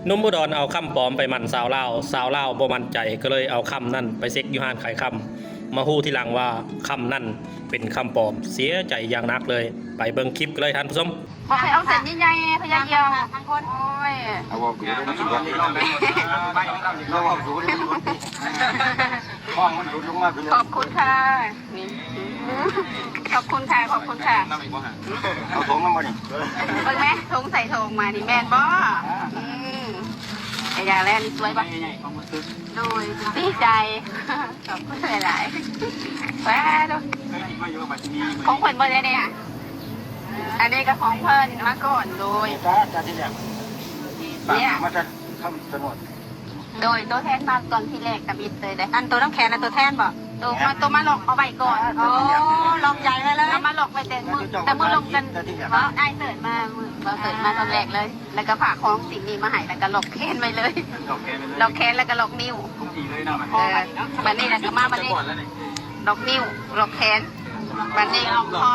หนุ่มอุดรเอาคำปลอมไปหมั่นสาวลาวสาวลาวบ่มั่นใจก็เลยเอาคำนั่นไปเซ็กอยู่ห้านขายคำมาฮู้ทีหลังว่าคำนั่นเป็นคำปลอมเสียใจอย่างหนักเลยไปเบิ่งคลิปกันเลยท่านผู้ชมบอกให้เอาเส้นใหญ่ๆพยาเดียวทั้งคนโอ้ยเอาว่ากูได้สุดวันนี้เราว่ากูได้สุดห้องมันหลุดลงมาเป็นขอบคุณค่ะนี่ขอบคุณค่ะขอบคุณค่ะเอาถุงน้ำมันนี่เบิ่งไหมถุงใส่ถุงมานี่แม่นบ่ไอ้อย่างแรกนี่สวยปะโดยดีใจขอบคุณหลายๆแป๊ดูของเพิ่นบ่ได้เนี่ยอันนี้ก็ของเพิ่นมาก่อนโดยเนี่ยมาจากคำสนดโดยตัวแทนมาตอนที่แรกกับบิดเลยได้อันตัวน้ำแข็งอันตัวแทนบ่ตัวมาหลอกเอาไว้ก่อนโอ้ลองใหญ่ไปเลยเอามาหลอกไปแต่มือลงกันเพราะได้เสิร์ตมาเราเสิร์ตมาตอนแรกเลย แล้วก็ผ่าคล้องสิ่งนี้มาให้แล้วก็หลอกแขนไปเลยหลอกแขนแล้วก็หลอกนิ้วบันนี้แล้วก็มาบันนี้หลอกนิ้วหลอกแขนบันนี้หลอกคอ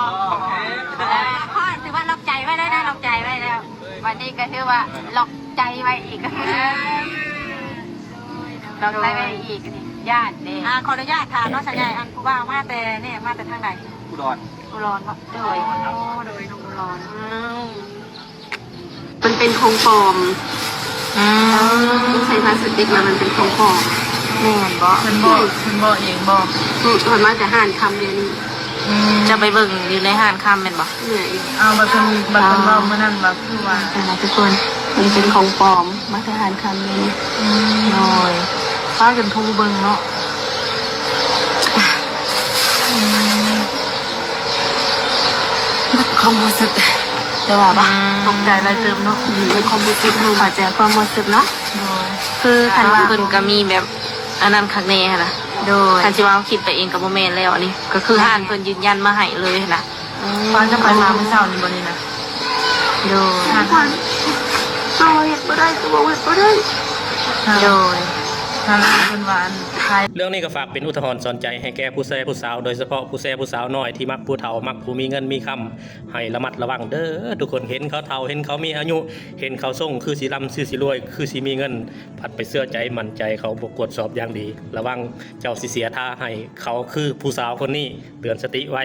พ่อถือว่าล็อกใจไว้ได้ล็อกใจไว้แล้ววันนี้ก็ถือว่าหลอกใจไว้อีกหลอกใจไว้อีกญาติเด็กขออนุญาตถามน้องชายใหญ่อันผู้ว่ามาแต่เนี่ยมาแต่ทางใดอุดรอุดรวะโดยน้องอุดรมันเป็นของปลอมใช้พลาสติกมามันเป็นของปลอมแม่นบ่มันบ่เองบ่มันมาจากห้านคำเดียวนี้จะไปเบิ่งอยู่ในห้านคำเป็นบ่เอาบัตรบ่เมื่อนั้นบ่คือว่าทุกคนมันเป็นของปลอมมาจากห้านคำเดียวนี้โดยพากันทูเบิ่งเนาะความรู้สึกแต่ว่าบ้าตกใจอะไรเติมเนาะเป็นความรู้สึกขอแจ้งความรู้สึกเนาะคือคันว่าเพิ่นก็มีแบบอันนั้นคักแน่ค่ะนะโดยคันสิว่าคิดไปเองกับบ่แม่นแล้วอันนี้ก็คือห้านเพิ่นยืนยันมาให้เลยนะฟ้าจะไปมาเมื่อเช้านี้บ่นี่นะโดยเอาเฮ็ดบ่ได้ตัวเฮ็ดบ่ได้โดยทางเพิ่นว่าเรื่องนี้ก็ฝากเป็นอุทาหรณ์สอนใจให้แก่ผู้แซ่ผู้สาวโดยเฉพาะผู้แซ่ผู้สาวน้อยที่มักผู้เฒ่ามักผู้มีเงินมีคำให้ระมัดระวังเด้อทุกคนเห็นเขาเฒ่าเห็นเขามีอายุเห็นเขาส่งคือสีร่ำคือสีรวยคือสีมีเงินผัดไปเสื้อใจมั่นใจเขาบกกวดสอบอย่างดีระวังเจ้าสิเสียท่าให้เขาคือผู้สาวคนนี้เตือนสติไว้